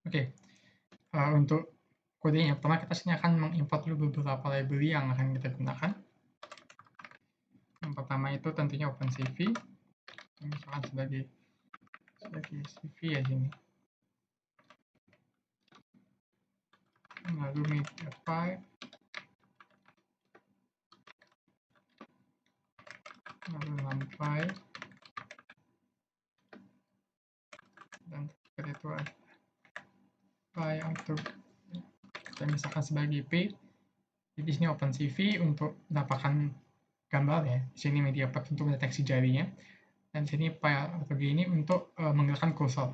Oke, untuk kodenya pertama kita sini akan mengimport dulu beberapa library yang akan kita gunakan. Yang pertama itu tentunya OpenCV, misalkan sebagai CV ya sini. Lalu Mediapipe, lalu NumPy, dan terakhir itu ada PyAuto. Kita misalkan sebagai P. Jadi sini OpenCV untuk mendapatkan gambar ya. Di sini Mediapipe untuk mendeteksi jarinya. Dan sini PyAuto ini untuk menggerakkan cursor.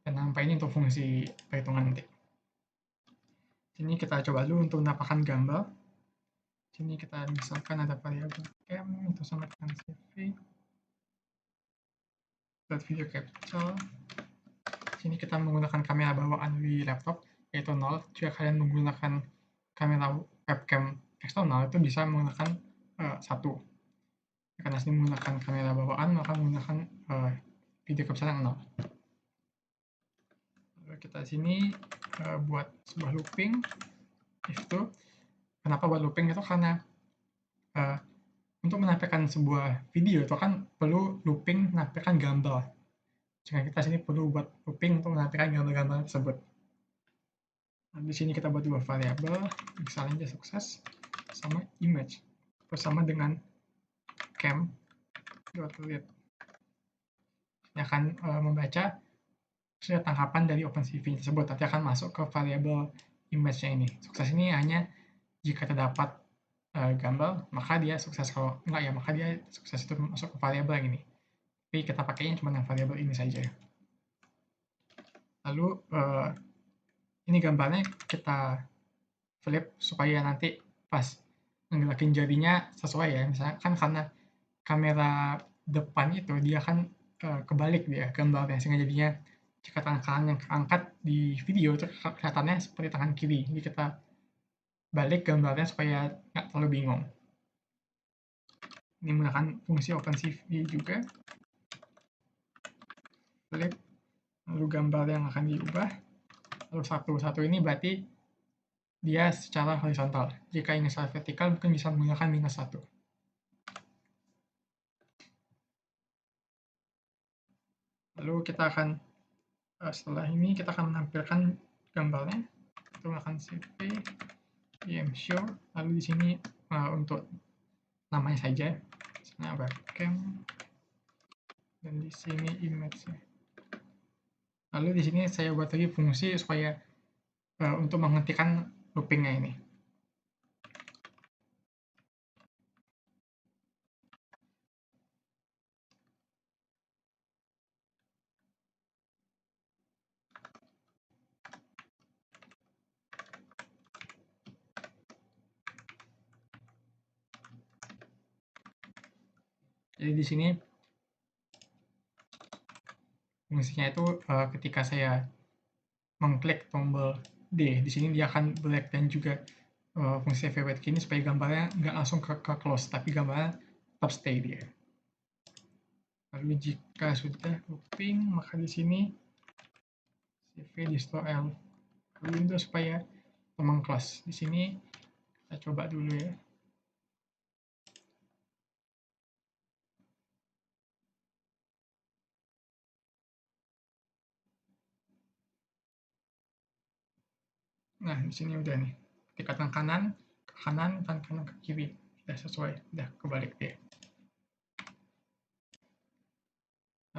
Dan NumPy ini untuk fungsi perhitungan nanti. Sini kita coba dulu untuk mendapatkan gambar. Sini kita misalkan ada variabel cam itu sama dengan CV. Buat video capture. Sini kita menggunakan kamera bawaan di laptop yaitu 0. Jika kalian menggunakan kamera webcam eksternal itu bisa menggunakan 1. Karena sini menggunakan kamera bawaan maka menggunakan video capture yang 0. Lalu kita sini buat sebuah looping. Itu kenapa buat looping itu karena untuk menampilkan sebuah video itu kan perlu looping menampilkan gambar. Jika kita sini perlu buat looping untuk menampilkan gambar-gambar tersebut. Nah, di sini kita buat dua variabel, misalnya aja sukses sama image bersama dengan cam.read. Ini akan membaca hasil tangkapan dari OpenCV tersebut. Nanti akan masuk ke variabel image-nya ini. Sukses ini hanya jika terdapat gambar, maka dia sukses. Kalau enggak ya, maka dia sukses itu masuk ke variabel yang ini. Tapi kita pakainya cuma yang variabel ini saja. Lalu ini gambarnya kita flip supaya nanti pas ngegerakin jarinya sesuai ya. Misalnya kan karena kamera depan itu dia kan kebalik dia gambarnya, sehingga jadinya jika tangan yang keangkat di video itu kelihatannya seperti tangan kiri. Jadi kita balik gambarnya supaya nggak terlalu bingung. Ini menggunakan fungsi OpenCV juga. Flip, lalu gambar yang akan diubah. Lalu satu ini berarti dia secara horizontal. Jika ingin secara vertikal mungkin bisa menggunakan -1. Lalu kita akan setelah ini kita akan menampilkan gambarnya. Kita menggunakan cp imshow. Lalu di sini untuk namanya saja, misalnya webcam, dan di sini image-nya. Lalu di sini saya buat lagi fungsi supaya untuk menghentikan looping-nya ini. Jadi di sini fungsinya itu ketika saya mengklik tombol D, di sini dia akan black, dan juga fungsi favorite key ini supaya gambarnya nggak langsung ke close, tapi gambarnya tetap stay dia. Lalu jika sudah looping, maka di sini CV distro L Windows supaya meng-close. Di sini kita coba dulu ya. Nah, di sini udah nih. Tingkatan kanan ke kanan, dan kanan ke kiri. Sudah sesuai, udah kebalik dia.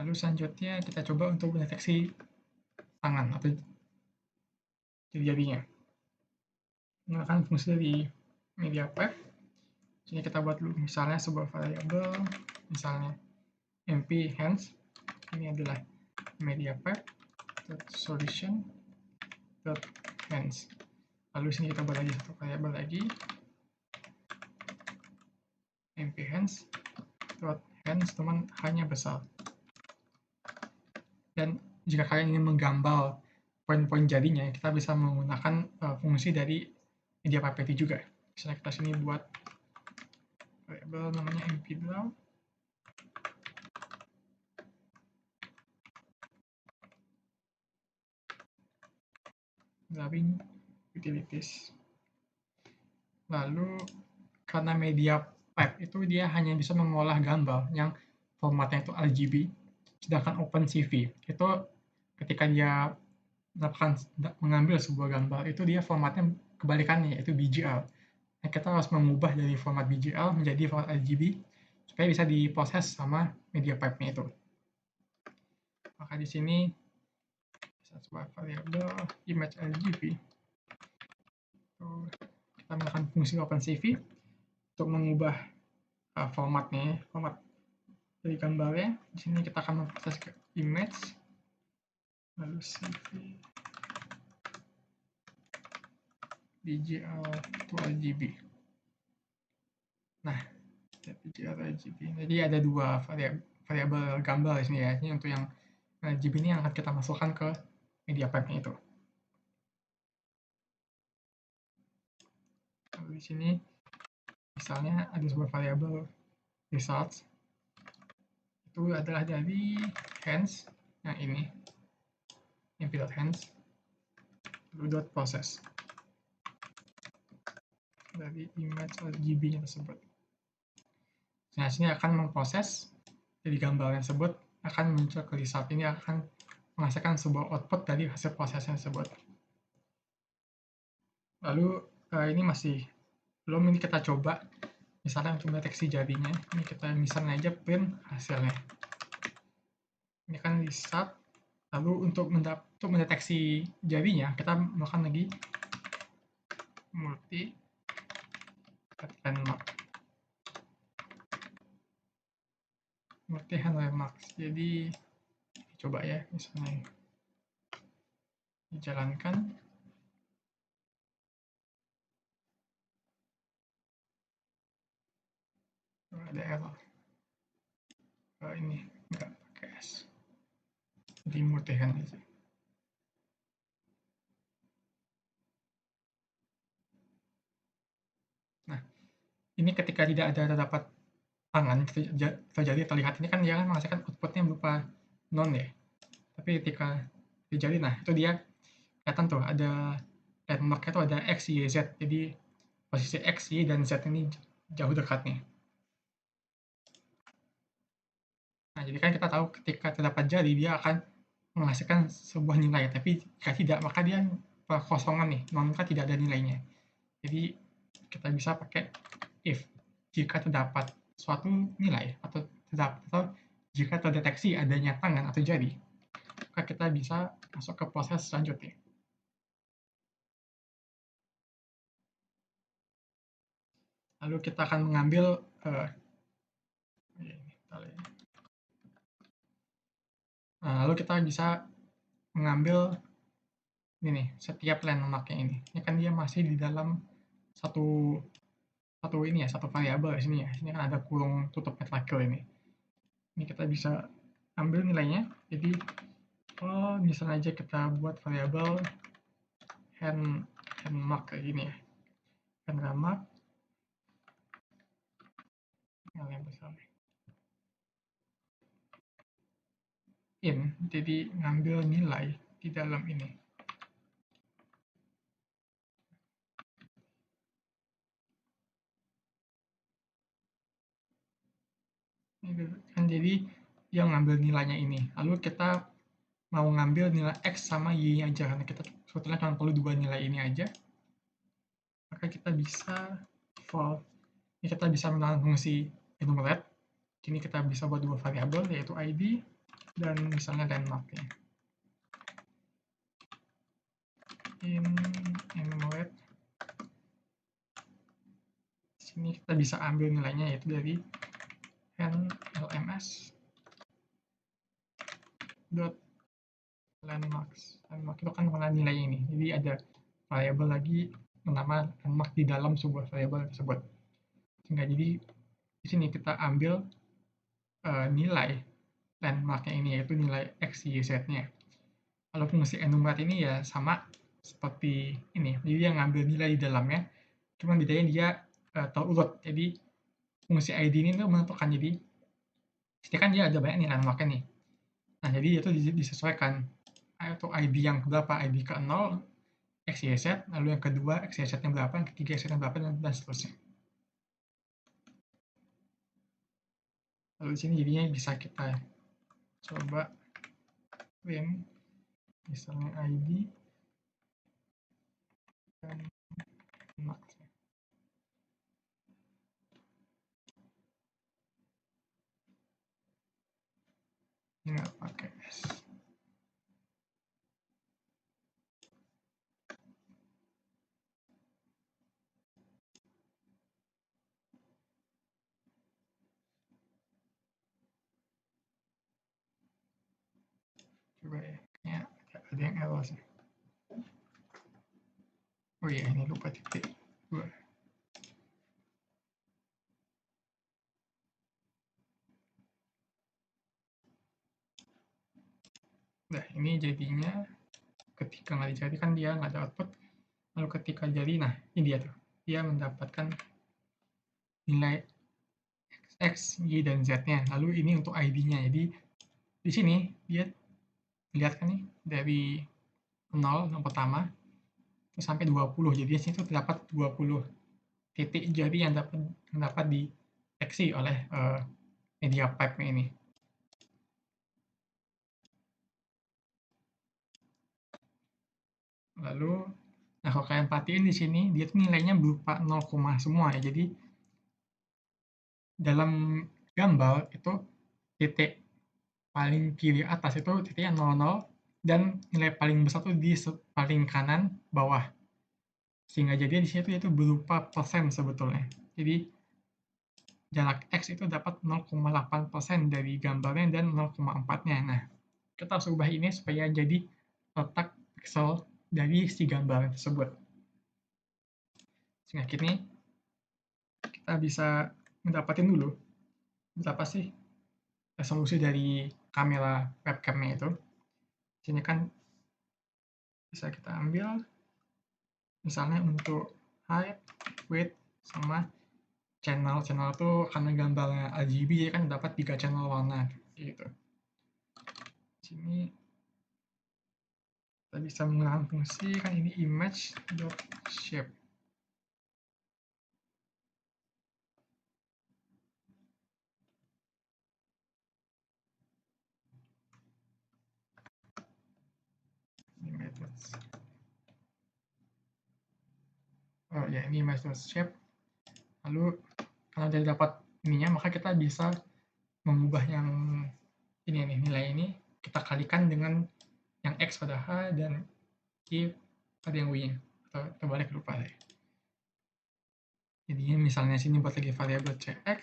Lalu selanjutnya kita coba untuk mendeteksi tangan atau jari-jarinya. Menggunakan fungsi dari Mediapipe. Sini kita buat dulu misalnya sebuah variabel, misalnya mp hands. Ini adalah Mediapipe solution hands. Lalu sini kita buat lagi satu variabel lagi, mp hands teman hanya besar. Dan jika kalian ingin menggambar poin-poin jarinya, kita bisa menggunakan fungsi dari Mediapipe juga. Misalnya kita sini buat variabel namanya mp-draw. Daring utilities. Lalu karena media pipe itu dia hanya bisa mengolah gambar yang formatnya itu RGB, sedangkan OpenCV itu ketika dia mengambil sebuah gambar itu dia formatnya kebalikannya, yaitu BGR. Nah, kita harus mengubah dari format BGR menjadi format RGB supaya bisa diproses sama media pipe-nya itu. Maka di sini sebuah variabel image RGB. Kita menggunakan fungsi OpenCV untuk mengubah formatnya, format dari gambarnya. Di sini kita akan memproses ke image, lalu CV BGR to RGB. Nah, BGR RGB. Jadi ada dua variabel gambar di sini ya. Ini untuk yang RGB ini yang akan kita masukkan ke media pipe-nya itu. Lalu di sini misalnya ada sebuah variabel results, itu adalah dari hands yang ini pilot hands, lalu dot process dari image RGB tersebut. Nah, sini akan memproses dari gambar tersebut, akan muncul ke result. Ini akan menghasilkan sebuah output dari hasil proses tersebut. Lalu ini masih belum, ini kita coba misalnya untuk mendeteksi jadinya. Ini kita misalnya aja print hasilnya. Ini kan result. Lalu untuk mendeteksi jadinya kita melakukan lagi multi landmark. Multi landmark. Jadi coba ya, misalnya dijalankan. Ada error. Ini enggak pakai S. Jadi multihan aja. Nah, ini ketika tidak ada terdapat tangan terjadi terlihat, ini kan dia kan menghasilkan outputnya berupa non ya. Tapi ketika terjadi, nah itu dia kelihatan tuh ada landmarknya tuh ada X, Y, Z. Jadi posisi X, Y, dan Z ini jauh dekatnya. Nah, jadi kan kita tahu ketika terdapat jari dia akan menghasilkan sebuah nilai, tapi jika tidak maka dia kosongan nih, maka tidak ada nilainya. Jadi kita bisa pakai if jika terdapat suatu nilai atau jika terdeteksi adanya tangan atau jari, maka kita bisa masuk ke proses selanjutnya. Lalu kita akan mengambil lalu kita bisa mengambil ini nih, setiap landmarknya ini. Ini kan dia masih di dalam satu variabel di sini ya. Sini kan ada kurung tutup metacle ini. Ini kita bisa ambil nilainya. Jadi misalnya aja kita buat variabel handmark kayak gini ya. Handmark yang besar. In, jadi ngambil nilai di dalam ini. Kan jadi dia ngambil nilainya ini. Lalu kita mau ngambil nilai X sama Y aja, karena kita sebetulnya cuma perlu dua nilai ini aja. Maka kita bisa for, ini kita bisa menggunakan fungsi enumerate. Ini kita bisa buat dua variabel, yaitu ID dan misalnya landmarknya. In enumerate. Sini kita bisa ambil nilainya, yaitu dari lms dot landmarks. Landmark itu kan mengenai nilai ini. Jadi ada variabel lagi bernama landmark di dalam sebuah variabel tersebut. Sehingga jadi di sini kita ambil nilai landmarknya ini, yaitu nilai X, Y, Z-nya. Kalau fungsi enumerate ini ya sama seperti ini. Jadi dia ngambil nilai di dalamnya, cuma bedanya dia terurut. Jadi fungsi ID ini tuh menentukan, jadi kan dia ada banyak nih landmarknya nih. Nah, jadi itu disesuaikan. Itu ID yang berapa, ID ke 0, x, y, z, lalu yang kedua x, y, z-nya berapa, yang ketiga x, y-nya berapa, dan seterusnya. Lalu di sini jadinya bisa kita coba print misalnya ID dan max. Ini nggak pakai S. Coba ya, ada yang error sih. Oh iya, ini lupa titik 2. Nah, ini jadinya ketika nggak dijadi kan dia nggak ada output. Lalu ketika jadi, nah ini dia tuh. Dia mendapatkan nilai X, Y, dan Z-nya. Lalu ini untuk ID-nya. Jadi di sini dia lihat kan nih dari 0 yang pertama terus sampai 20. Jadi di situ terdapat 20 titik jari yang dapat dideteksi oleh media pipe ini. Lalu, nah kalau kalian perhatiin di sini dia tuh nilainya berupa 0, semua ya. Jadi dalam gambar itu titik paling kiri atas itu titiknya 00 dan nilai paling besar tuh di paling kanan bawah. Sehingga jadi di situ itu berupa persen sebetulnya. Jadi jarak X itu dapat 0,8% dari gambarnya dan 0,4-nya. Nah, kita harus ubah ini supaya jadi letak pixel dari si gambar tersebut. Sehingga kini kita bisa mendapatkan dulu berapa sih resolusi dari kamera webcam-nya itu. Sini kan bisa kita ambil misalnya untuk height, width, sama channel itu karena gambarnya RGB jadi kan dapat 3 channel warna gitu. Sini kita bisa menggunakan fungsi kan ini image.shape. Oh ya, ini image.shape. Lalu karena dari dapat ininya maka kita bisa mengubah yang ini nih, nilai ini kita kalikan dengan yang X pada H dan Y pada yang Y-nya. Atau terbalik lupa deh. Jadinya misalnya sini buat lagi variabel CX.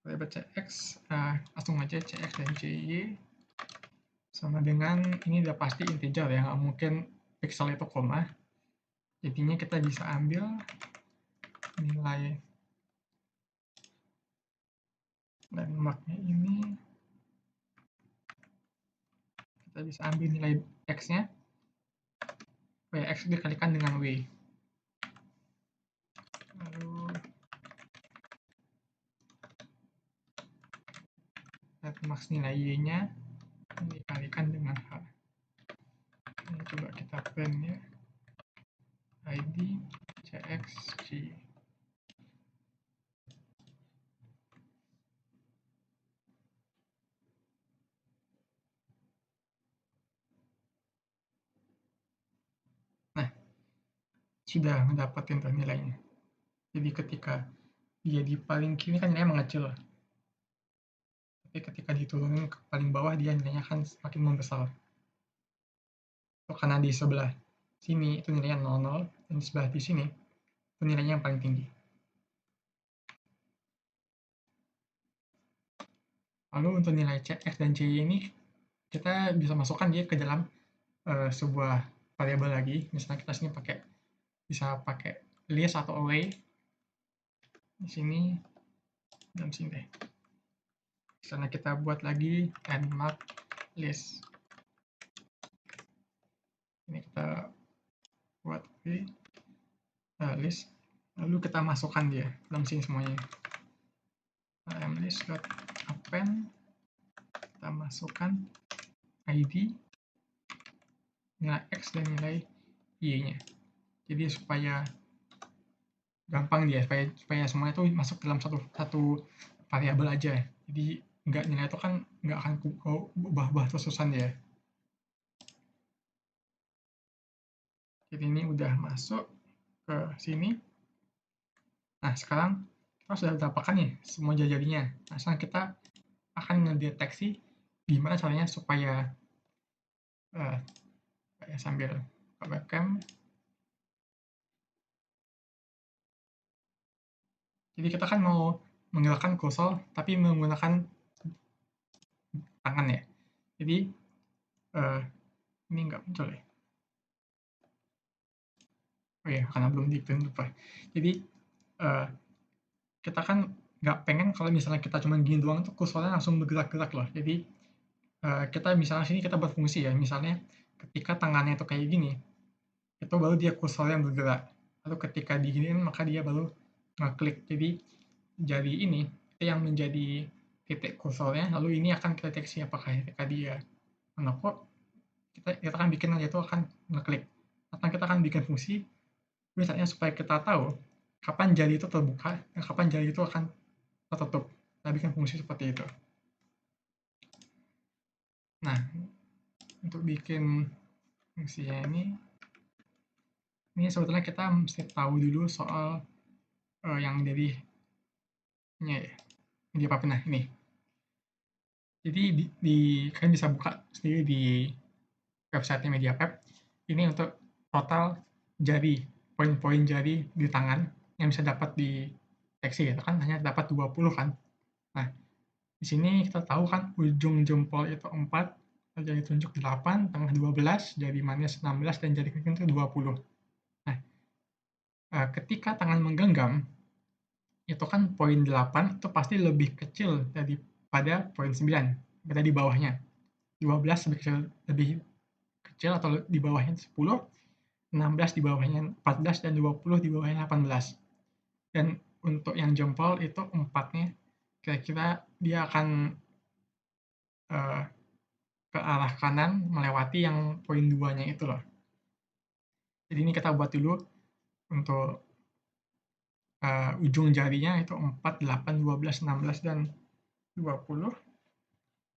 Variabel CX, langsung aja CX dan CY. Sama dengan, ini udah pasti integer ya, nggak mungkin pixel itu koma. Jadinya kita bisa ambil nilai landmarknya ini. Kita bisa ambil nilai X-nya. X dikalikan dengan W. Lalu max nilai Y-nya dikalikan dengan H. Ini coba kita print ya. ID CXG. Nah, sudah mendapatkan nilainya. Jadi ketika dia di paling kiri kan nilainya mengecil. Tapi ketika diturunin ke paling bawah dia nilainya akan semakin membesar. Karena di sebelah sini itu nilainya 00 dan di sebelah di sini itu nilainya yang paling tinggi. Lalu untuk nilai CX dan CY ini kita bisa masukkan dia ke dalam sebuah variabel lagi. Misalnya kita sini bisa pakai list atau array di sini dan sini deh. Misalnya kita buat lagi landmark list. Ini kita buat list, lalu kita masukkan dia dalam sini semuanya. List.append, kita masukkan ID, nilai X dan nilai Y-nya. Jadi supaya gampang dia, supaya semua itu masuk dalam satu variabel aja. Jadi nilai itu kan nggak akan ubah-ubah terus-terusan dia. Jadi ini udah masuk ke sini. Nah, sekarang kita sudah dapatkan nih semua jari-jarinya. Nah, sekarang kita akan mendeteksi gimana caranya supaya sambil buka webcam. Jadi kita kan mau menggerakkan kursor tapi menggunakan tangan ya. Jadi ini nggak muncul ya. Oh ya, karena belum dipilih lupa. Jadi kita kan nggak pengen kalau misalnya kita cuma gini doang tuh kursornya langsung bergerak-gerak loh. Jadi kita misalnya sini kita berfungsi ya, misalnya ketika tangannya itu kayak gini, itu baru dia kursornya bergerak. Lalu ketika diginiin maka dia baru ngeklik. Jadi jari ini itu yang menjadi titik kursornya, lalu ini akan kita deteksi apakah ketika dia menekuk, kita akan bikin aja itu akan ngeklik. Atau kita akan bikin fungsi misalnya supaya kita tahu kapan jari itu terbuka dan kapan jari itu akan tertutup. Kita bikin fungsi seperti itu. Nah, untuk bikin fungsinya ini sebetulnya kita mesti tahu dulu soal yang dari ya, media apa nah ini. Jadi kalian bisa buka sendiri di website MediaPep. Ini untuk total jari, poin-poin jari di tangan yang bisa dapat dideteksi ya, kan hanya dapat 20 kan. Nah, di sini kita tahu kan ujung jempol itu 4, jari tunjuk 8, tengah 12, jari manis 16, dan jari kelingking itu 20. Nah, ketika tangan menggenggam, itu kan poin 8 itu pasti lebih kecil daripada poin 9, berada di bawahnya. 12 lebih kecil atau di bawahnya 10, 16 di bawahnya 14, dan 20 di bawahnya 18. Dan untuk yang jempol itu 4-nya, kira-kira dia akan ke arah kanan melewati yang poin 2-nya itu loh. Jadi ini kita buat dulu untuk ujung jarinya itu 4, 8, 12, 16, dan 20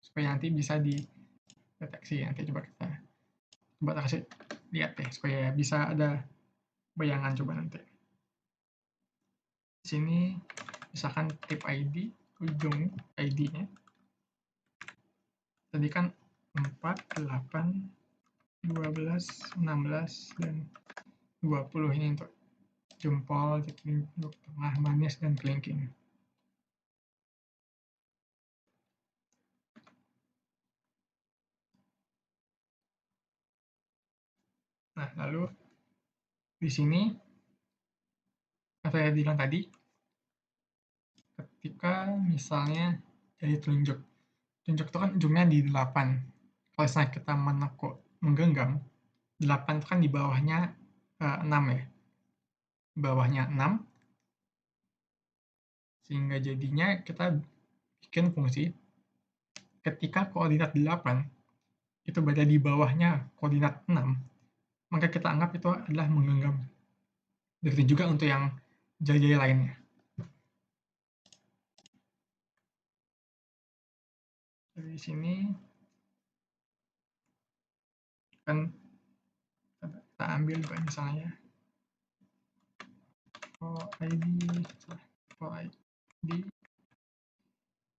supaya nanti bisa dideteksi. Nanti coba kita kasih lihat deh supaya bisa ada bayangan coba nanti. Di sini misalkan tip ID, ujung ID-nya. Tadi kan 4, 8, 12, 16, dan 20 ini untuk jempol, untuk tengah, manis, dan kelingking. Nah, lalu di sini saya bilang tadi, ketika misalnya jadi telunjuk itu kan ujungnya di 8. Kalau misalnya kita menekuk menggenggam, 8 itu kan di bawahnya 6 ya. Di bawahnya 6, sehingga jadinya kita bikin fungsi ketika koordinat 8 itu berada di bawahnya koordinat 6, maka kita anggap itu adalah menggenggam. Begitu juga untuk yang jari-jari lainnya. Jadi di sini kan kita ambil juga misalnya ID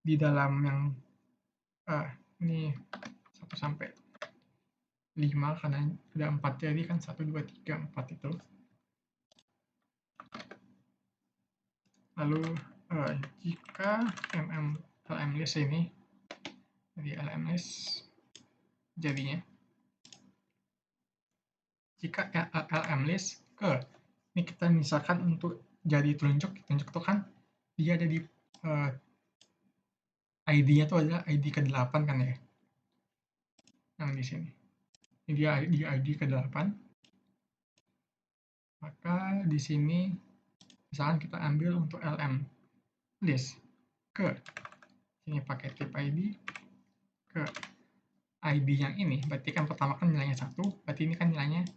di dalam yang ini 1 sampai 5 karena ada 4 jari kan 1, 2, 3, 4 itu. Lalu jika LM-list ini, jadi LM-list jadinya, jika LM-list ini kita misalkan untuk jari telunjuk itu kan dia ada di ID-nya itu adalah ID ke-8 kan ya, yang di sini. Ini dia di ID ke-8. Maka di sini misalkan kita ambil untuk LM list ke sini pakai tip ID ke ID yang ini, berarti kan pertama kan nilainya 1, berarti ini kan nilainya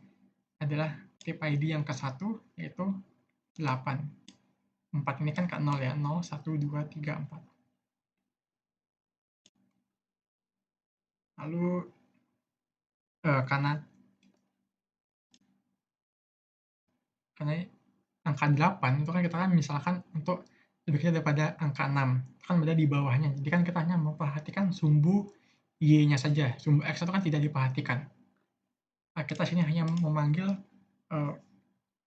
adalah tip ID yang ke-1, yaitu 8. 4 ini kan ke 0 ya, 0, 1, 2, 3, 4. Lalu karena angka 8 itu kan kita kan misalkan untuk lebih kecil daripada angka 6, itu kan berada di bawahnya. Jadi kan kita hanya memperhatikan sumbu Y-nya saja, sumbu X itu kan tidak diperhatikan. Nah, kita sini hanya memanggil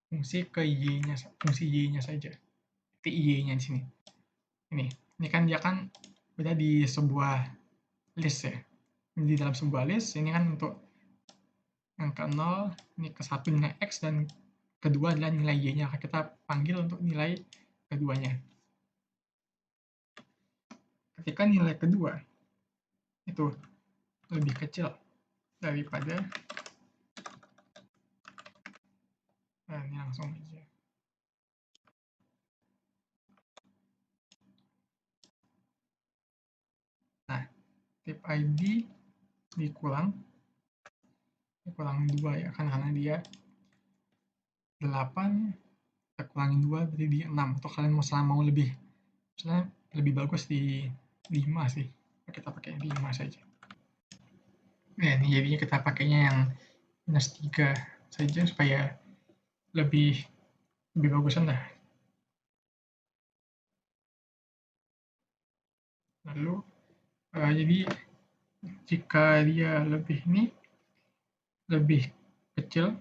fungsi Y-nya saja. Berarti Y-nya di sini. Ini kan dia kan berada di sebuah list ya. Di dalam sebuah list, ini kan untuk yang ke-0, ini ke-1 nilai X, dan kedua adalah nilai Y-nya. Akan kita panggil untuk nilai keduanya. Ketika nilai kedua itu lebih kecil daripada, nah ini langsung aja. Nah, tip ID dikulang 2 ya, kan karena dia 8, kita kurangin 2 berarti di 6. Atau kalian mau lebih, misalnya lebih bagus di 5 sih, kita pakai 5 saja. Nah, ini jadinya kita pakainya yang -3 saja supaya lebih bagusan lah. Lalu jadi jika dia lebih kecil,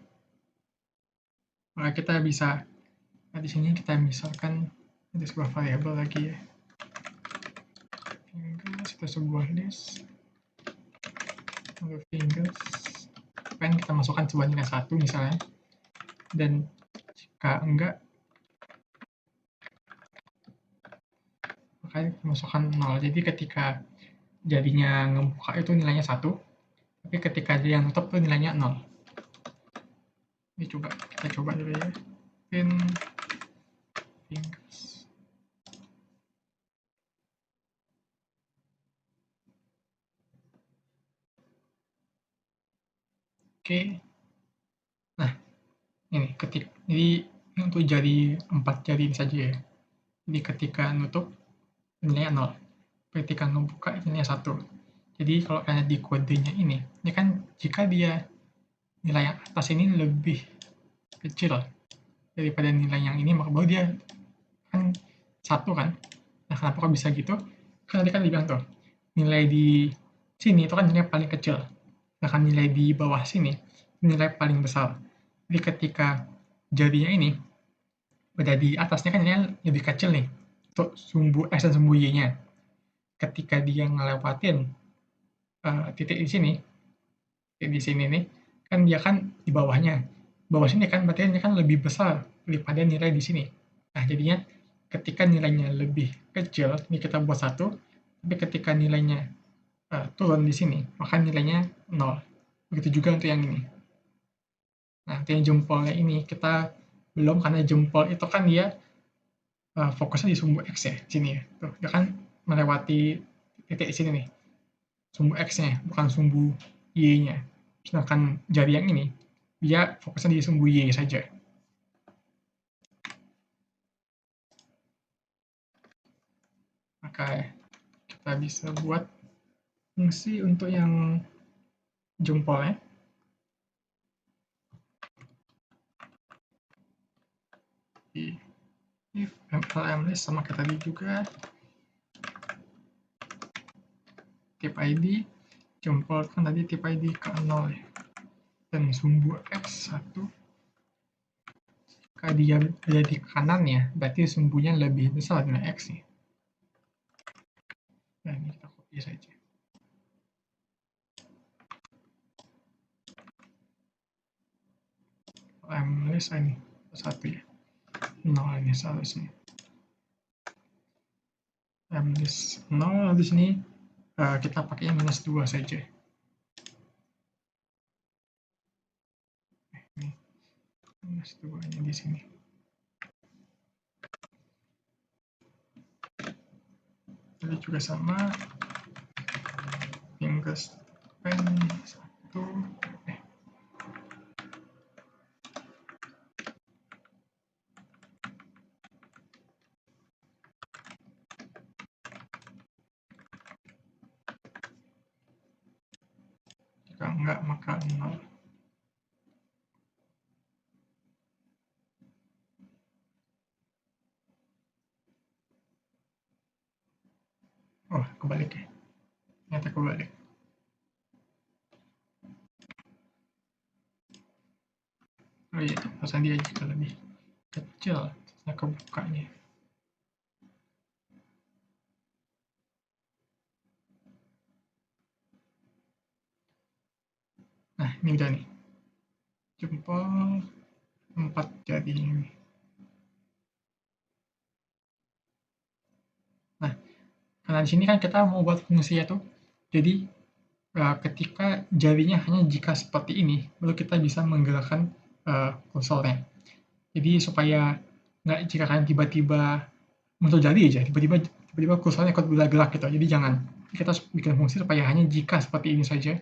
maka kita bisa, di sini kita misalkan ada sebuah variabel lagi ya, fingers itu sebuah list, lalu fingers kan kita masukkan sebuah nilai 1 misalnya, dan jika enggak maka kita masukkan 0. Jadi ketika jadinya ngebuka itu nilainya 1, tapi ketika dia nutup itu nilainya 0. Ini kita coba dulu ya. Fingers. Oke. Nah, ini jadi ini untuk jari 4 jari ini saja ya. Jadi ketika nutup nilainya 0. Ketika ngebuka nilainya 1. Jadi kalau kayak di kodenya ini kan jika dia nilai yang atas ini lebih kecil daripada nilai yang ini, maka baru dia kan 1 kan. Nah, kenapa kok bisa gitu? Kan tadi kan dibilang tuh, nilai di sini itu kan nilai paling kecil. Sedangkan nilai di bawah sini nilai paling besar. Jadi ketika jarinya ini berada di atasnya kan nilainya lebih kecil nih, untuk sumbu X dan sumbu Y-nya. Ketika dia ngelewatin titik di sini nih, kan dia kan di bawahnya. Bawah sini kan berarti ini kan lebih besar daripada nilai di sini. Nah, jadinya ketika nilainya lebih kecil, ini kita buat 1, tapi ketika nilainya turun di sini, maka nilainya 0. Begitu juga untuk yang ini. Nah, untuk yang jempolnya ini kita belum, karena jempol itu kan dia fokusnya di sumbu X ya, sini ya. Tuh, dia kan melewati titik di sini nih, sumbu X-nya, bukan sumbu Y-nya. Sedangkan jari yang ini, dia fokusnya di sumbu Y saja. Maka kita bisa buat fungsi untuk yang jempolnya. If mlmlist sama kayak tadi juga, tip ID, jempol kan tadi tip ID ke 0 ya. Dan sumbu X1, jika dia ada di kanannya, berarti sumbunya lebih besar dari X nih. Nah, ini kita copy saja. Mlist ini 1 ya. 0 ini seharusnya. Mlist 0, di sini kita pakai -2 saja. Ini -2-nya di sini. Jadi juga sama, fingers open 1 jika enggak maka 0. Oh, kebalik ya, ternyata kebalik. Oh iya, harusnya dia juga lebih kecil setelah kebukanya. Nah, ini udah nih. Jempol 4 jadi ini. Nah, karena di sini kan kita mau buat fungsi ya tuh. Jadi ketika jarinya hanya jika seperti ini, baru kita bisa menggerakkan kursornya. Jadi supaya nggak jika kalian tiba-tiba muncul jari aja, tiba-tiba kursornya ikut bergerak gitu. Jadi jangan. Kita bikin fungsi supaya hanya jika seperti ini saja,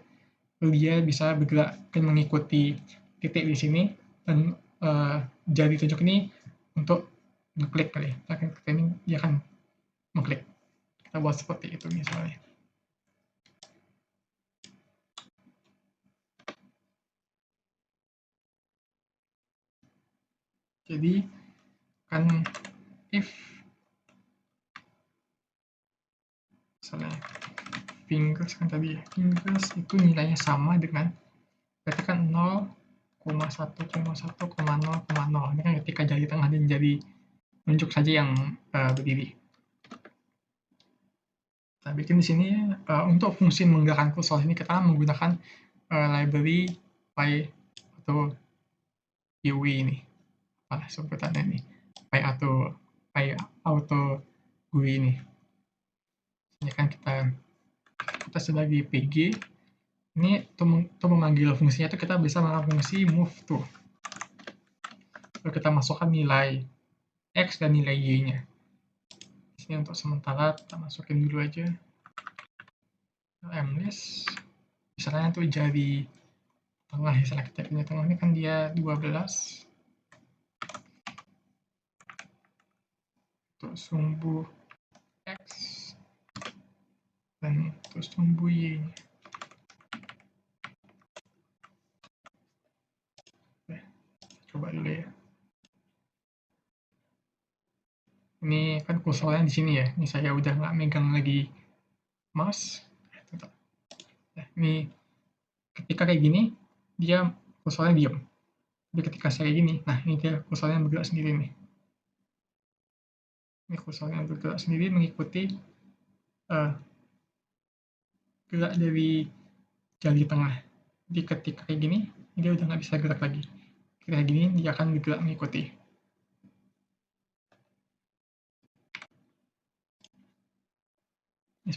lalu dia bisa bergerak dan mengikuti titik di sini dan jari tunjuk ini untuk ngeklik kali. Ini dia akan mengklik. Kita buat seperti itu misalnya. Jadi kan if misalnya fingers kan tadi ya, fingers itu nilainya sama dengan berarti kan 0,1,1,0,0. Ini kan ketika jari tengah dan jari tunjuk saja yang berdiri. Kita bikin di sini untuk fungsi menggerakkan kursor ini kita menggunakan library Py atau GUI ini. Apa sebutannya ini? Py Auto GUI ini. Ini kan kita sebagai PG ini untuk memanggil fungsinya itu kita bisa menggunakan fungsi move to. Lalu kita masukkan nilai X dan nilai Y-nya. Di sini untuk sementara kita masukin dulu aja mlist. Misalnya untuk jari tengah, misalnya kita punya tengah ini kan dia 12. Untuk sumbu X dan untuk sumbu Y-nya. Coba dulu ya. Ini kan kursornya di sini ya. Ini saya udah nggak megang lagi mouse. Nah, ini ketika kayak gini, dia kursornya diam. Tapi ketika saya kayak gini, nah ini dia kursornya bergerak sendiri nih. Ini kursornya bergerak sendiri mengikuti gerak dari jari tengah. Jadi ketika kayak gini, dia udah nggak bisa gerak lagi. Ketika kayak gini, dia akan bergerak mengikuti. Ini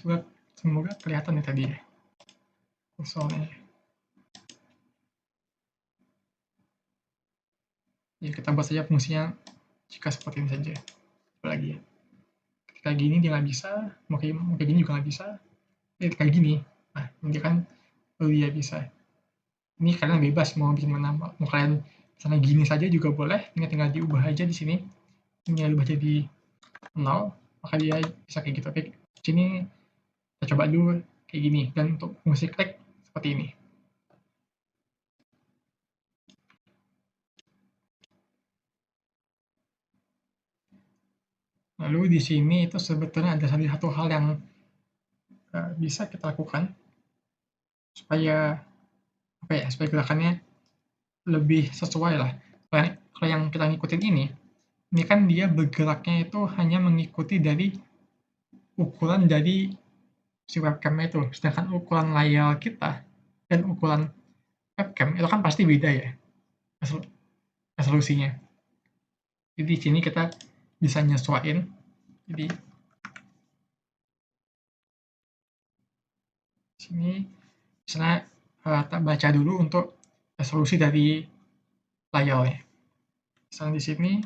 semoga kelihatan ya tadi ya kursornya. Ya kita buat saja fungsinya jika seperti ini saja. Lagi ya. Ketika gini dia nggak bisa, mau kayak gini juga nggak bisa. Kayak gini, nah ini kan dia bisa. Ini kalian bebas mau bikin mana, mau kalian misalnya gini saja juga boleh. Ini tinggal diubah aja di sini. Ini ubah jadi 0, maka dia bisa kayak gitu. Oke, sini kita coba dulu kayak gini, dan untuk fungsi klik seperti ini. Lalu di sini itu sebetulnya ada satu hal yang bisa kita lakukan supaya apa ya, supaya gerakannya lebih sesuai lah. Kalau yang kita ngikutin ini kan dia bergeraknya itu hanya mengikuti dari ukuran dari si webcam-nya itu. Sedangkan ukuran layar kita dan ukuran webcam itu kan pasti beda ya resolusinya. Jadi di sini kita bisa nyesuaiin. Jadi sini misalnya kita baca dulu untuk resolusi dari layarnya. Misalnya di sini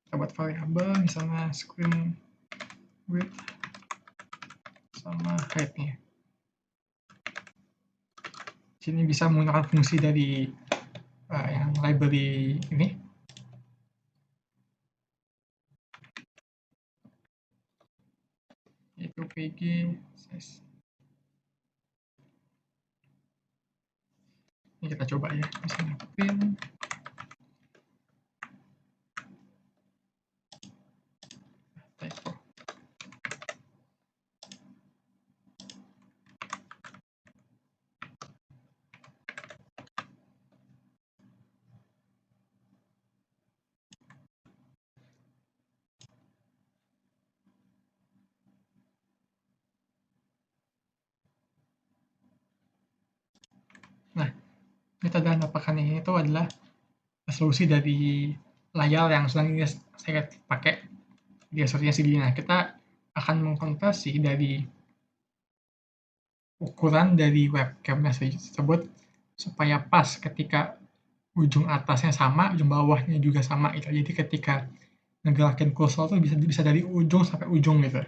kita buat variabel misalnya screen width sama height-nya. Sini bisa menggunakan fungsi dari yang library ini. Yaitu pg size. Ini kita coba ya, misalnya print typo. Nah, metadata apakah ini itu adalah resolusi dari layar yang sedang saya pakai di resolusinya segini. Nah, kita akan mengkonversi dari ukuran dari webcamnya tersebut supaya pas ketika ujung atasnya sama, ujung bawahnya juga sama gitu. Jadi ketika ngegerakin kursor tuh bisa dari ujung sampai ujung gitu.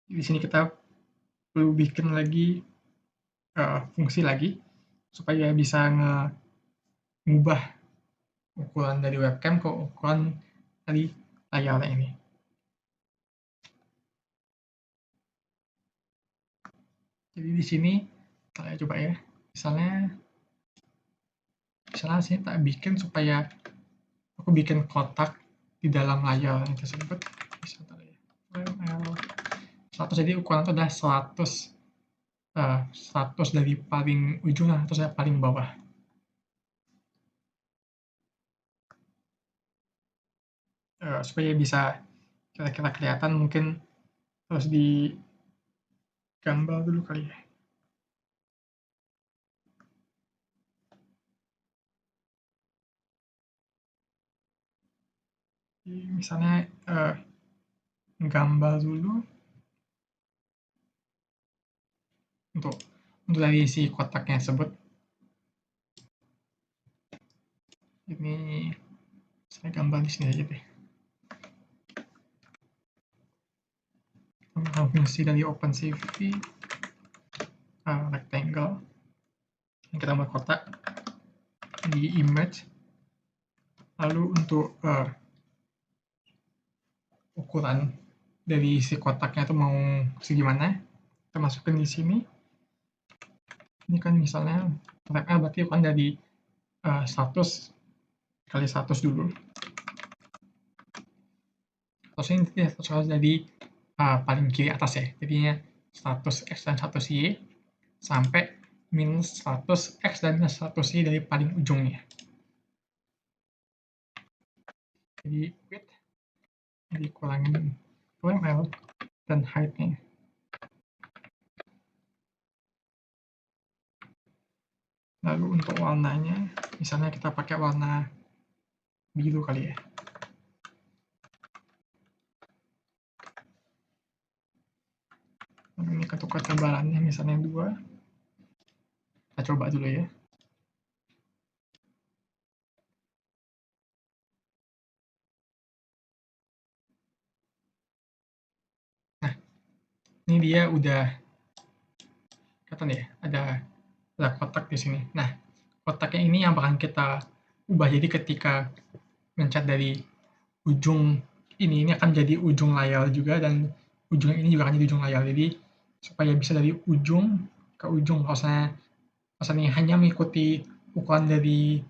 Di sini kita perlu bikin lagi fungsi lagi supaya bisa ngubah ukuran dari webcam ke ukuran dari layarnya ini. Jadi di sini saya coba ya, misalnya sini tak bikin supaya aku bikin kotak di dalam layar tersebut. Misalnya ya, 100, jadi ukuran itu adalah 100 dari paling ujung lah, terus saya paling bawah. Supaya bisa kira-kira kelihatan, mungkin harus digambar dulu kali ya. Jadi misalnya gambar dulu untuk dari si kotaknya tersebut. Ini saya gambar di sini aja deh. Menggunakan fungsi dari OpenCV rectangle. Kita buat kotak di image. Lalu untuk ukuran dari si kotaknya itu mau segimana, kita masukin di sini. Ini kan misalnya kotaknya berarti ukuran dari 100 kali 100 dulu. Terus ini harus dari paling kiri atas ya, jadinya 100x dan 100y sampai minus 100x dan minus 100y dari paling ujungnya. Jadi width dikurangin UML dan height-nya. Lalu untuk warnanya, misalnya kita pakai warna biru kali ya. Lalu ini untuk ketebalannya misalnya 2. Kita coba dulu ya. Nah, ini dia udah kelihatan ya, ada kotak di sini. Nah, kotaknya ini yang bakal kita ubah. Jadi ketika mencet dari ujung ini akan jadi ujung layar juga, dan ujung ini juga akan jadi ujung layar. Jadi supaya bisa dari ujung ke ujung, kalau misalnya hanya mengikuti ukuran dari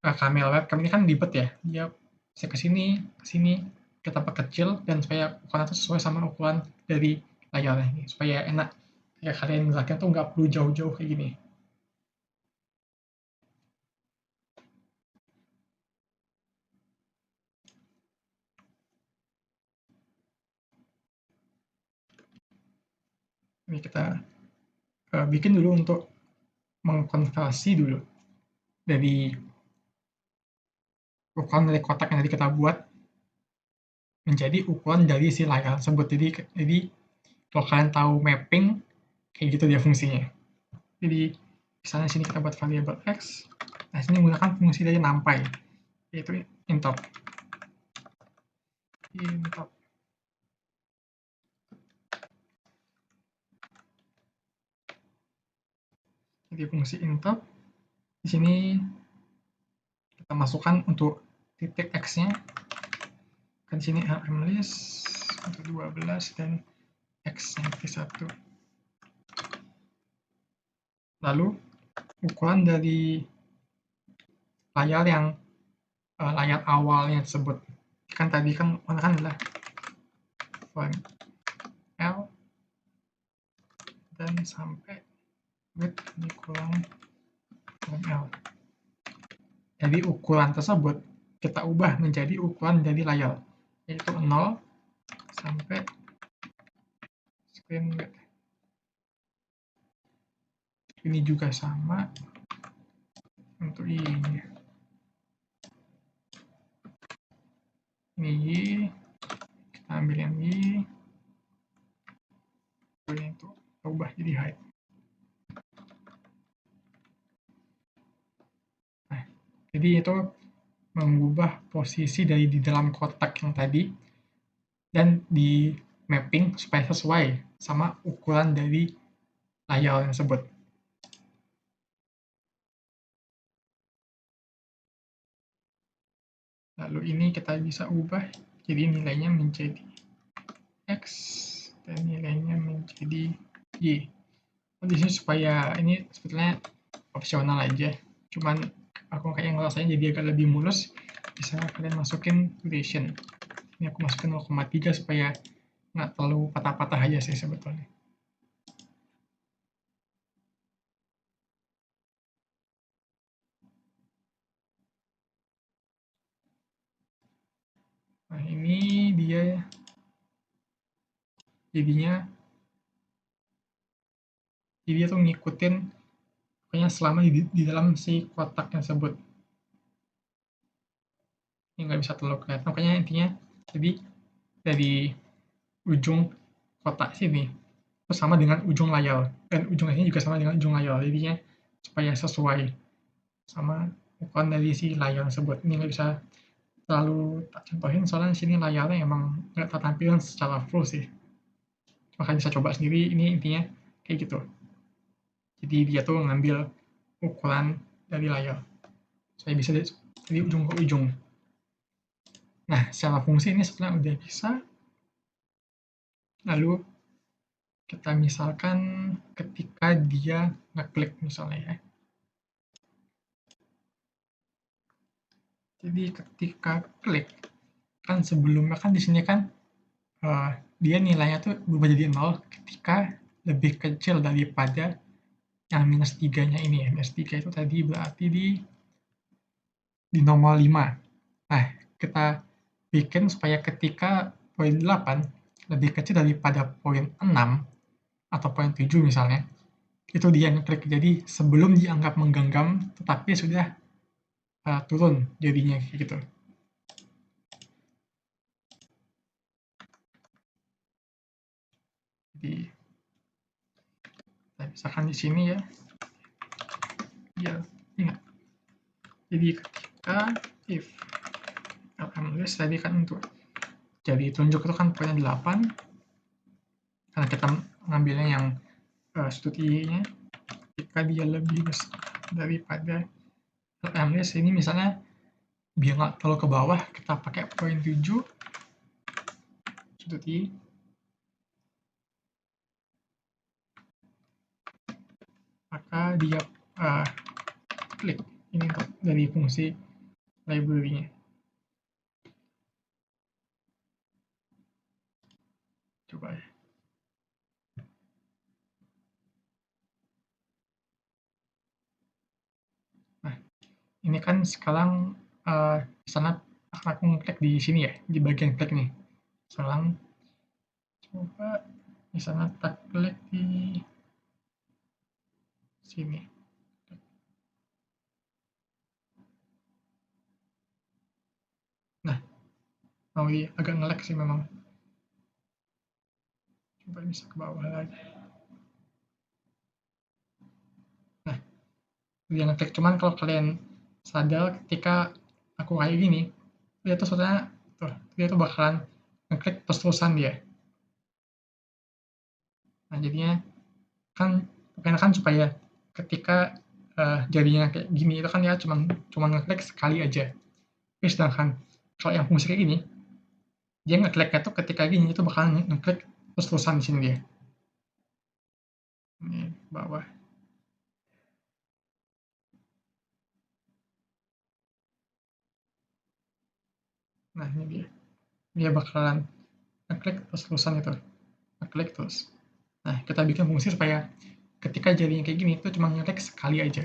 kamera webcam ini kan ribet ya, dia bisa ke sini, kita perkecil, dan supaya ukuran itu sesuai sama ukuran dari layarnya ini, supaya enak ya kalian gerakin tuh nggak perlu jauh-jauh kayak gini. Ini kita bikin dulu untuk mengkonversi dulu dari ukuran dari kotak yang tadi kita buat menjadi ukuran dari si layar tersebut. Jadi kalau kalian tahu mapping, kayak gitu dia fungsinya. Jadi misalnya sini kita buat variable x. Nah, sini menggunakan fungsi dari numpy, yaitu intop. Jadi fungsi interp di sini kita masukkan untuk titik x-nya. Kan di sini lmlist untuk 12 dan x-nya 1. Lalu ukuran dari layar yang layar awalnya tersebut. Kan tadi kan adalah font L dan sampai width kurang L. Jadi ukuran tersebut kita ubah menjadi ukuran dari layar, yaitu 0 sampai screen width. Ini juga sama untuk ini. Ini Y, kita ambil yang Y, ini untuk ubah jadi height. Nah, jadi itu mengubah posisi dari di dalam kotak yang tadi dan di mapping supaya sesuai sama ukuran dari layar tersebut. Lalu ini kita bisa ubah jadi nilainya menjadi X dan nilainya menjadi Y. Di sini supaya ini sebetulnya opsional aja, cuman aku kayak ngerasain jadi agak lebih mulus, bisa kalian masukin duration. Ini aku masukin 0,3 supaya nggak terlalu patah-patah aja sih sebetulnya. Nah ini dia jadinya, jadi dia tuh ngikutin pokoknya selama di dalam si kotak tersebut. Ini nggak bisa terlalu kelihatan, pokoknya intinya jadi dari ujung kotak sini itu sama dengan ujung layar, dan ujung sini juga sama dengan ujung layar, jadinya supaya sesuai sama ukuran dari si layar tersebut. Ini nggak bisa terlalu tak contohin soalnya di sini layarnya emang nggak tertampilkan secara full sih. Makanya bisa coba sendiri, ini intinya kayak gitu. Jadi dia tuh ngambil ukuran dari layar. Saya bisa dari ujung ke ujung. Nah, secara fungsi ini setelah udah bisa, lalu kita misalkan ketika dia ngeklik misalnya ya. Jadi ketika klik, kan sebelumnya kan di sini kan dia nilainya tuh berubah jadi 0 ketika lebih kecil daripada yang minus 3-nya ini ya. Minus 3 itu tadi berarti di nomor 5. Nah, kita bikin supaya ketika poin 8 lebih kecil daripada poin 6 atau poin 7 misalnya, itu dia ngeklik. Jadi sebelum dianggap menggenggam, tetapi sudah turun jadinya gitu. Jadi misalkan di sini ya, ingat. Jadi ketika if lmlist tadi kan untuk jadi tunjuk itu kan poinnya 8, karena kita ngambilnya yang sudut Y-nya, jika dia lebih besar daripada lmlist ini misalnya biar nggak terlalu ke bawah, kita pakai poin 7 sudut Y, maka dia klik. Ini untuk dari fungsi library-nya. Coba ya. Nah, ini kan sekarang misalnya aku ngeklik di sini ya, di bagian klik nih. Sekarang coba misalnya kita klik di sini. Nah, iya, agak nge-lag sih memang. Coba bisa ke bawah lagi. Nah, dia ngeklik, cuman kalau kalian sadar ketika aku kayak gini, dia tuh sebetulnya dia tuh bakalan ngeklik terus-terusan dia. Nah, jadinya kan supaya ketika jadinya kayak gini itu kan ya cuma ngeklik sekali aja. Tapi sedangkan kalau yang fungsi kayak gini, dia ngekliknya tuh ketika gini itu bakal ngeklik terus-terusan di sini dia. Ini bawah. Nah ini dia. Dia bakalan ngeklik terus-terusan itu. Ngeklik terus. Nah kita bikin fungsi supaya ketika jadinya kayak gini itu cuma ngeklik sekali aja.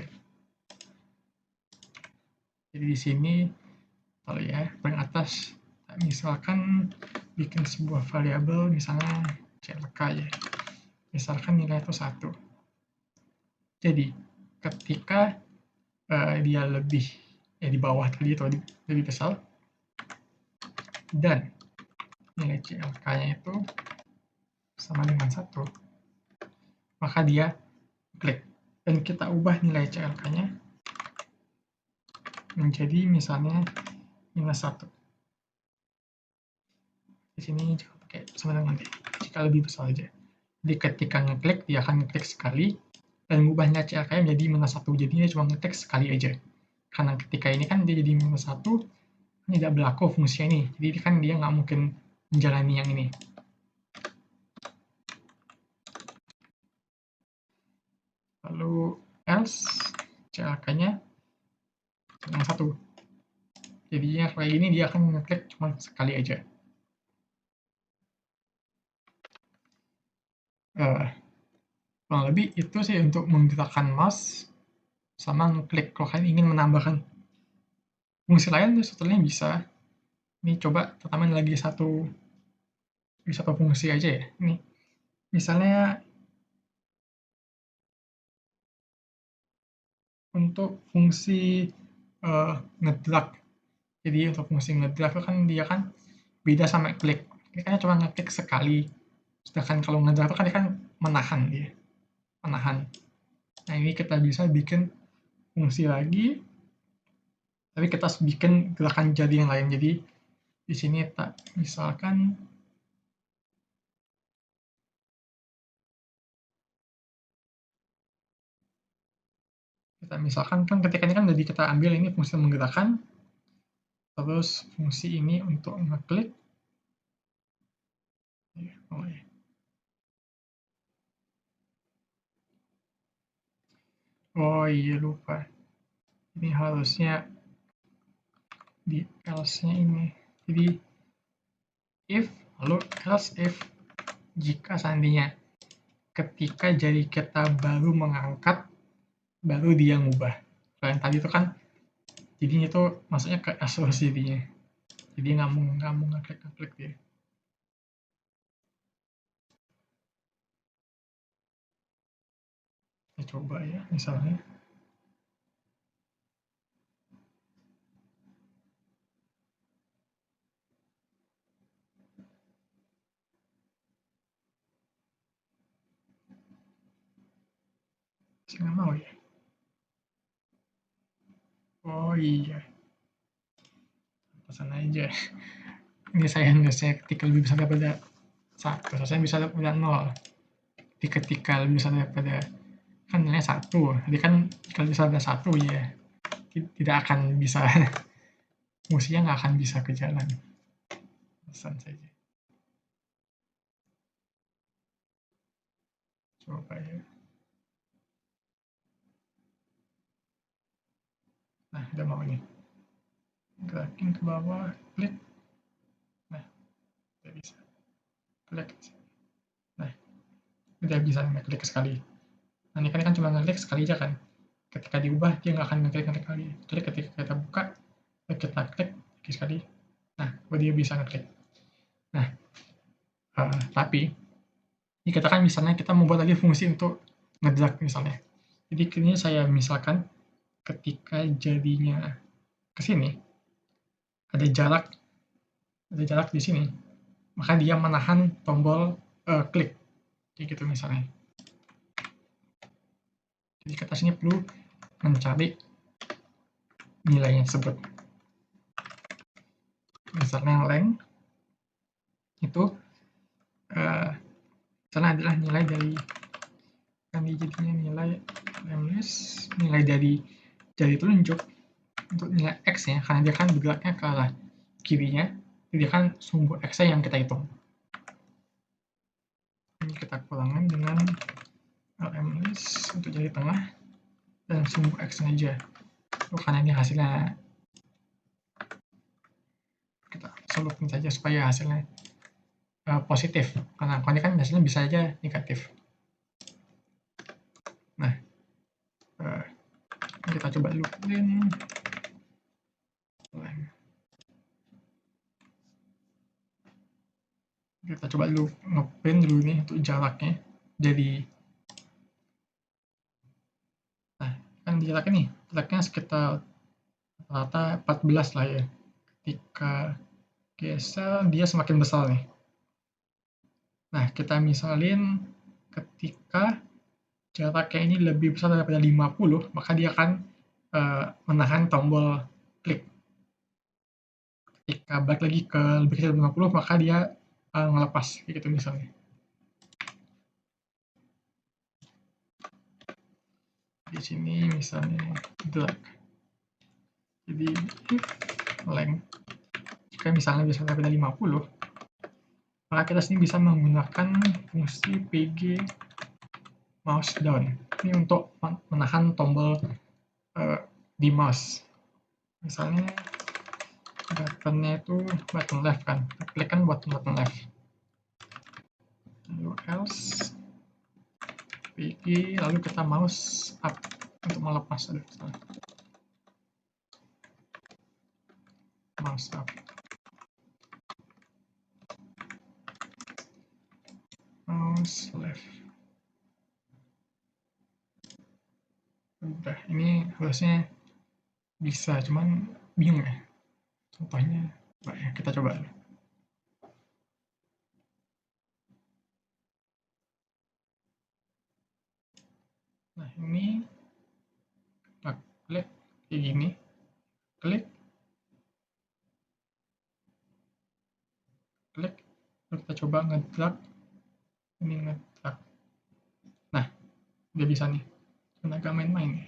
Jadi di sini kalau ya paling atas misalkan bikin sebuah variabel misalnya CLK ya. Misalkan nilai itu 1. Jadi ketika dia lebih di bawah tadi atau lebih besar dan nilai CLK-nya itu sama dengan 1, maka dia klik dan kita ubah nilai CLK-nya menjadi misalnya minus 1. Di sini jangan pakai sama dengan jika lebih besar aja. Jadi ketika ngeklik dia akan ngeklik sekali dan mengubah nilai CLK-nya menjadi minus 1. Jadinya cuma ngeklik sekali aja. Karena ketika ini kan dia jadi minus 1, tidak berlaku fungsi ini. Jadi kan dia nggak mungkin menjalani yang ini. Lalu else CLK-nya yang 1. Jadinya kayak gini dia akan ngeklik cuma sekali aja. Kurang lebih itu sih untuk menggerakkan mouse sama ngeklik. Kalau kalian ingin menambahkan fungsi lain sebetulnya bisa. Ini coba pertama lagi satu fungsi aja ya. Ini misalnya untuk fungsi ngedrag. Jadi untuk fungsi ngedrag itu kan dia kan beda sama klik. Ini kan cuma ngeklik sekali. Sedangkan kalau ngedrag itu kan dia kan menahan dia. Menahan. Nah ini kita bisa bikin fungsi lagi. Tapi kita harus bikin gerakan jadi yang lain. Jadi di sini misalkan kita misalkan kan ketika ini kan jadi kita ambil ini fungsi menggerakkan, terus fungsi ini untuk ngeklik. Oh iya lupa. Ini harusnya di else-nya ini. Jadi if lalu else if jika seandainya ketika jadi kita baru mengangkat baru dia ngubah. Kalau yang tadi itu kan jadinya itu maksudnya ke else jadinya. Jadi nggak mau ngeklik dia. Kita coba ya misalnya. Saya nggak mau ya. Oh iya. Pesan aja. Ini saya harusnya ketika lebih besar daripada 1. Saya bisa daripada 0. Jadi ketika lebih besar daripada kan nilainya 1. Jadi kan kalau bisa ada 1 ya tidak akan bisa fungsinya nggak akan bisa ke jalan. Pesan saja. Coba ya. Nah, udah mau nih. Gerakin ke bawah, klik. Nah, udah bisa. Klik. Nah, udah bisa ngeklik sekali. Nah, ini kan cuma ngeklik sekali aja kan. Ketika diubah, dia nggak akan ngeklik lagi. Jadi ketika kita buka, kita klik sekali. Nah, dia bisa ngeklik. Nah, tapi ini kita kan misalnya kita membuat lagi fungsi untuk ngedrag misalnya. Jadi ini saya misalkan ketika jadinya ke sini ada jarak di sini, maka dia menahan tombol klik, kayak gitu misalnya. Jadi kita sini perlu mencari nilainya tersebut. Misalnya length itu misalnya adalah nilai dari kan jadinya nilai list nilai dari jari telunjuk untuk nilai X nya, karena dia kan bergeraknya ke arah kirinya, jadi kan sumbu X nya yang kita hitung. Ini kita kurangkan dengan list untuk jari tengah dan sumbu X nya aja. Karena ini hasilnya kita solutin saja supaya hasilnya positif, karena kalau ini kan hasilnya bisa aja negatif. Nah, kita coba loopin. Kita coba loopin dulu nih untuk jaraknya. Jadi, nah kan jaraknya nih, jaraknya sekitar rata 14 lah ya. Ketika geser dia semakin besar nih. Nah, kita misalin ketika jaraknya ini lebih besar daripada 50, maka dia akan menahan tombol klik. Ketika balik lagi ke lebih kecil dari 50, maka dia ngelepas, gitu misalnya. Di sini misalnya drag. Jadi if length, jika misalnya bisa daripada 50, maka kita sini bisa menggunakan fungsi pg mouse down. Ini untuk menahan tombol di mouse. Misalnya buttonnya itu button left kan, klik kan button left. Lalu else pg, lalu kita mouse up untuk melepas. Mouse up, mouse left. Udah, ini harusnya bisa, cuman bingung ya contohnya. Kita coba. Nah, ini kita klik kayak gini, klik, lalu kita coba ngedrag, ini ngedrag. Nah, udah bisa nih, agak main-main ya.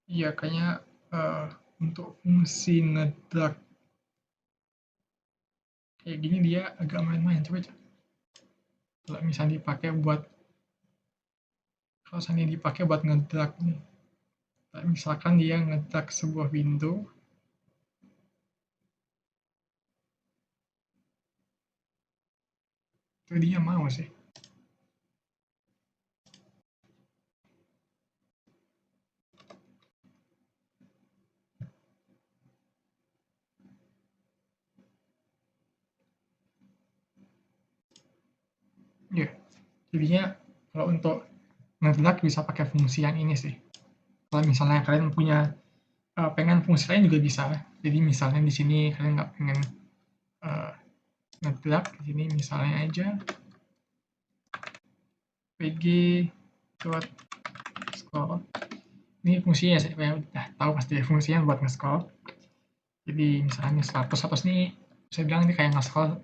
Iya, kayaknya untuk fungsi ngedrag kayak gini dia agak main-main. Coba kalau misalnya dipakai buat ngedrag nih, misalkan dia ngedrag sebuah window, itu dia mau sih. Ya, jadinya kalau untuk ngedrag bisa pakai fungsi yang ini sih. Kalau misalnya kalian punya pengen fungsi lain juga bisa. Jadi misalnya di sini kalian nggak pengen ngedrag, di sini misalnya aja pg.scroll. Ini fungsinya saya udah tahu pasti fungsinya buat nge-scroll. Jadi misalnya 100 nih, saya bilang ini kayak nge-scroll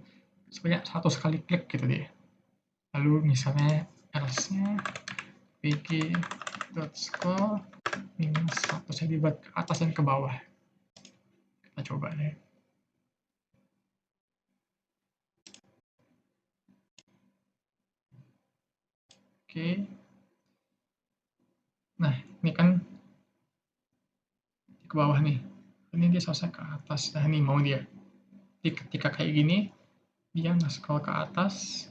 sebanyak 100 kali klik gitu deh. Lalu misalnya else-nya pg.scroll minus 100, saya dibuat ke atas dan ke bawah. Kita coba deh. Oke. Nah, ini kan ke bawah nih. Ini dia selesai ke atas. Nah, ini mau dia. Jadi ketika kayak gini, dia nge-scroll ke atas.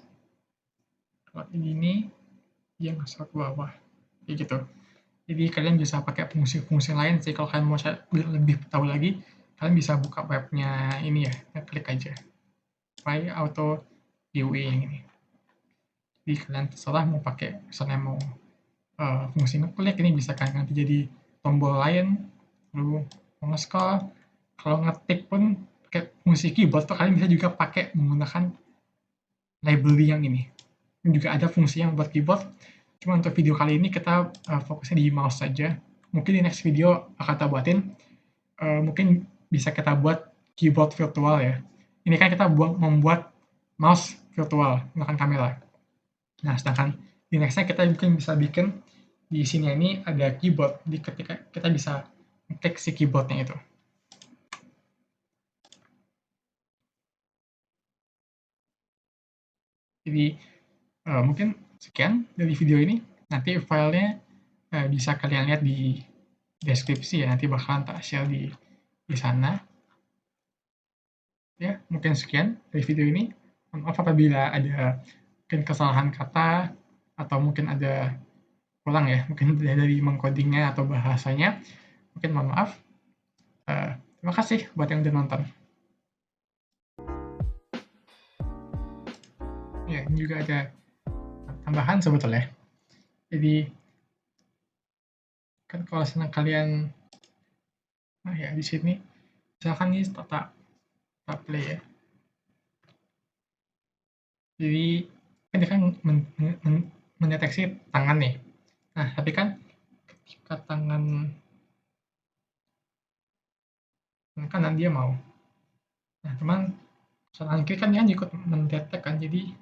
Kalau kayak gini, dia nge-scroll ke bawah. Kayak gitu. Jadi kalian bisa pakai fungsi-fungsi lain sih. Kalau kalian mau lebih tahu lagi, kalian bisa buka webnya ini ya. Klik aja. File auto GUI yang ini. Jadi kalian terserah mau pakai, misalnya mau fungsi ngeklik, ini bisa kan nanti jadi tombol lain. Lalu mau nge-scroll, kalau ngetik pun pakai fungsi keyboard tuh kalian bisa juga pakai menggunakan library yang ini. Ini juga ada fungsi yang buat keyboard. Cuma untuk video kali ini kita fokusnya di mouse saja. Mungkin di next video akan kita buatin mungkin bisa kita buat keyboard virtual ya. Ini kan kita membuat mouse virtual menggunakan kamera. Nah, sedangkan di nextnya kita mungkin bisa bikin di sini ini ada keyboard, di ketika kita bisa klik si keyboardnya itu. Jadi mungkin sekian dari video ini. Nanti filenya bisa kalian lihat di deskripsi ya, nanti bakalan tak share di sana. Ya, mungkin sekian dari video ini. Maaf apabila ada mungkin kesalahan kata atau mungkin ada kurang ya, mungkin dari mengcodingnya atau bahasanya. Mungkin mohon maaf. Terima kasih buat yang udah nonton. Ya, ini juga ada tambahan sebetulnya. Jadi kan kalau senang kalian, nah ya di sini misalkan ini tak play ya. Jadi kan dia kan mendeteksi tangan nih. Nah, tapi kan ketika tangan kanan dia mau. Nah, cuman tangan kiri kan dia ikut mendetek kan, jadi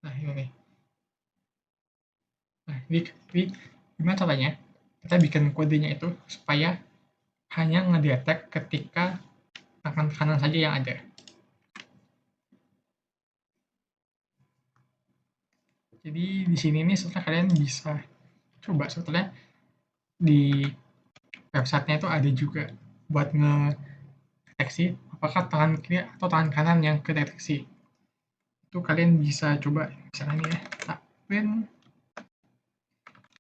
nah ini nih. Nah, jadi gimana caranya? Kita bikin kodenya itu supaya hanya ngedetek ketika tangan kanan saja yang ada. Jadi di sini nih sebetulnya kalian bisa coba sebetulnya di websitenya itu ada juga buat ngedeteksi apakah tangan kiri atau tangan kanan yang kedeteksi. Itu kalian bisa coba misalnya nih ya, print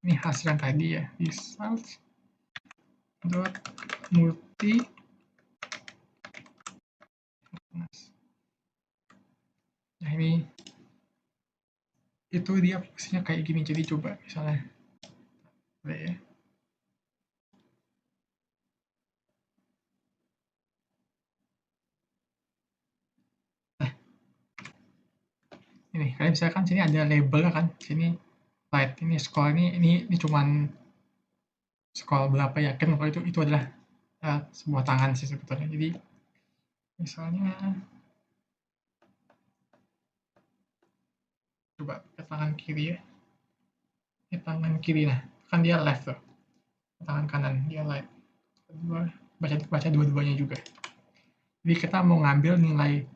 ini hasil yang tadi ya, results.multi. Nah ini itu dia fungsinya kayak gini, jadi coba misalnya ya. Nah ini kalian misalkan sini ada label kan, sini light, ini scroll ini cuman scroll berapa, yakin kalau itu adalah sebuah tangan sih sebetulnya. Jadi misalnya coba ke tangan kiri ya, ini tangan kiri, nah kan dia left tuh, tangan kanan dia right, baca dua-duanya juga. Jadi kita mau ngambil nilai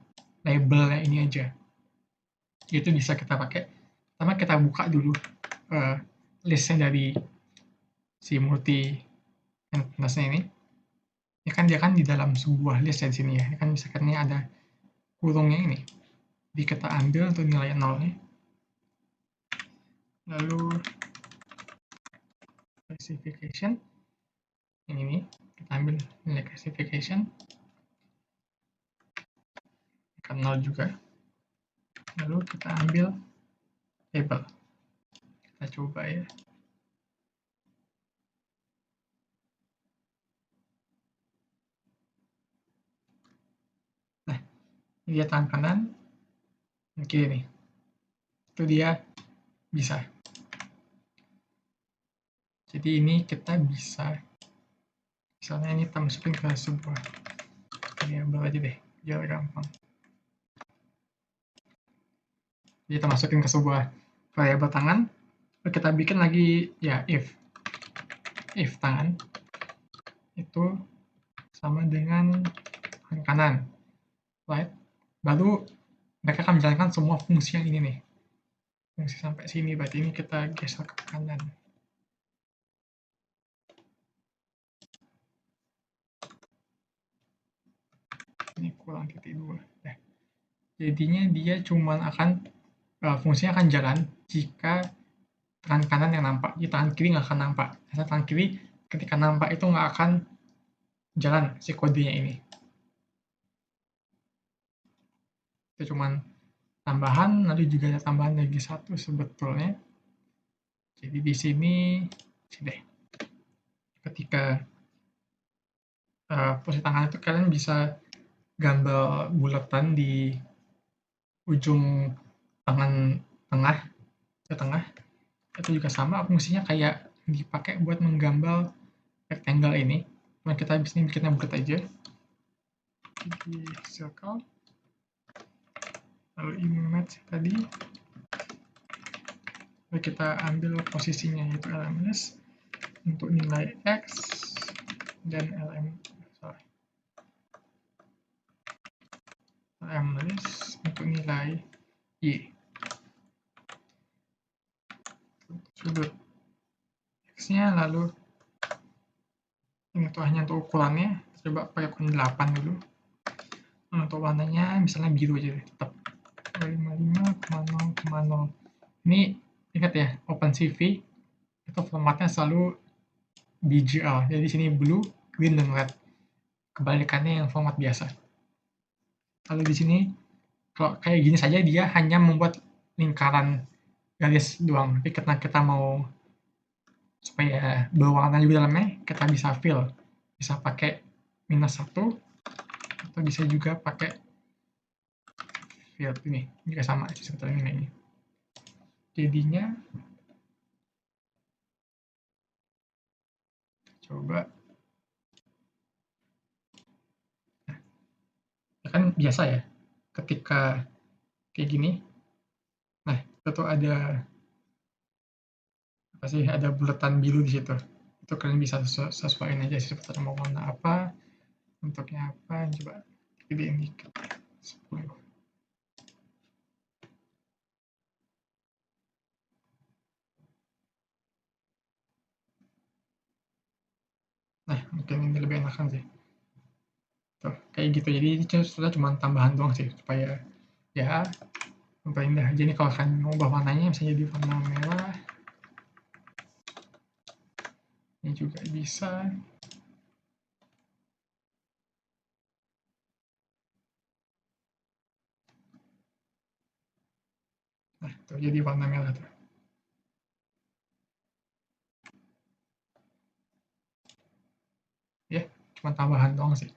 labelnya ini aja, itu bisa kita pakai. Pertama kita buka dulu listnya dari si multi handlessnya ini. Ini kan dia kan di dalam sebuah list ya di sini ya. Ini kan misalkan ini ada kurungnya ini. Jadi kita ambil untuk nilai nolnya. Lalu classification. Ini nih, kita ambil nilai classification. Kan 0 juga. Lalu kita ambil label. Kita coba ya. Nah, ini dia tangan kanan, kiri nih. Itu dia bisa. Jadi ini kita bisa, misalnya ini kita masukin ke sebuah variabel aja deh, biar gampang. Jadi kita masukin ke sebuah variabel tangan, lalu kita bikin lagi ya if tangan itu sama dengan tangan kanan, right? Baru mereka akan menjalankan semua fungsi yang ini nih, fungsi sampai sini, berarti ini kita geser ke kanan. Ini kurang titik 2. Nah, jadinya dia cuma akan fungsinya akan jalan jika tangan kanan yang nampak, di tangan kiri nggak akan nampak. Karena tangan kiri ketika nampak itu nggak akan jalan si kodenya ini. Itu cuman tambahan, lalu juga ada tambahan lagi satu sebetulnya. Jadi di sini deh, ketika posisi tangan itu kalian bisa gambar bulatan di ujung tangan tengah ke tengah. Itu juga sama fungsinya kayak dipakai buat menggambar rectangle ini. Nah, kita habis ini bikinnya bulat aja. Jadi circle. Lalu image tadi. Lalu kita ambil posisinya yaitu LMS untuk nilai X dan LMS untuk nilai Y. Sudut X-nya, lalu ini tuh hanya untuk ukurannya, coba pakai ukuran 8 dulu. Nah, untuk warnanya misalnya biru aja deh, tetap 55,0,0. Ini ingat ya, OpenCV itu formatnya selalu BGR, jadi di sini blue, green, dan red. Kebalikannya yang format biasa. Kalau di sini, kalau kayak gini saja dia hanya membuat lingkaran garis doang. Tapi karena kita mau supaya berwarna juga dalamnya, kita bisa fill. Bisa pakai -1, atau bisa juga pakai fill ini. Juga sama sih sebetulnya ini. Jadinya, coba. Nah, kan biasa ya, ketika kayak gini, nah itu ada apa sih, ada bulatan biru di situ. Itu kalian bisa sesuaiin aja sih sebetulnya mau warna apa, bentuknya apa. Coba gedein dikit, 10. Nah, mungkin ini lebih enakan sih. Tuh, kayak gitu. Jadi ini sudah cuma tambahan doang sih supaya ya memperindah. Jadi kalau kalian mau ubah warnanya bisa jadi warna merah. Ini juga bisa. Nah, tuh jadi warna merah tuh. Ya, cuma tambahan doang sih.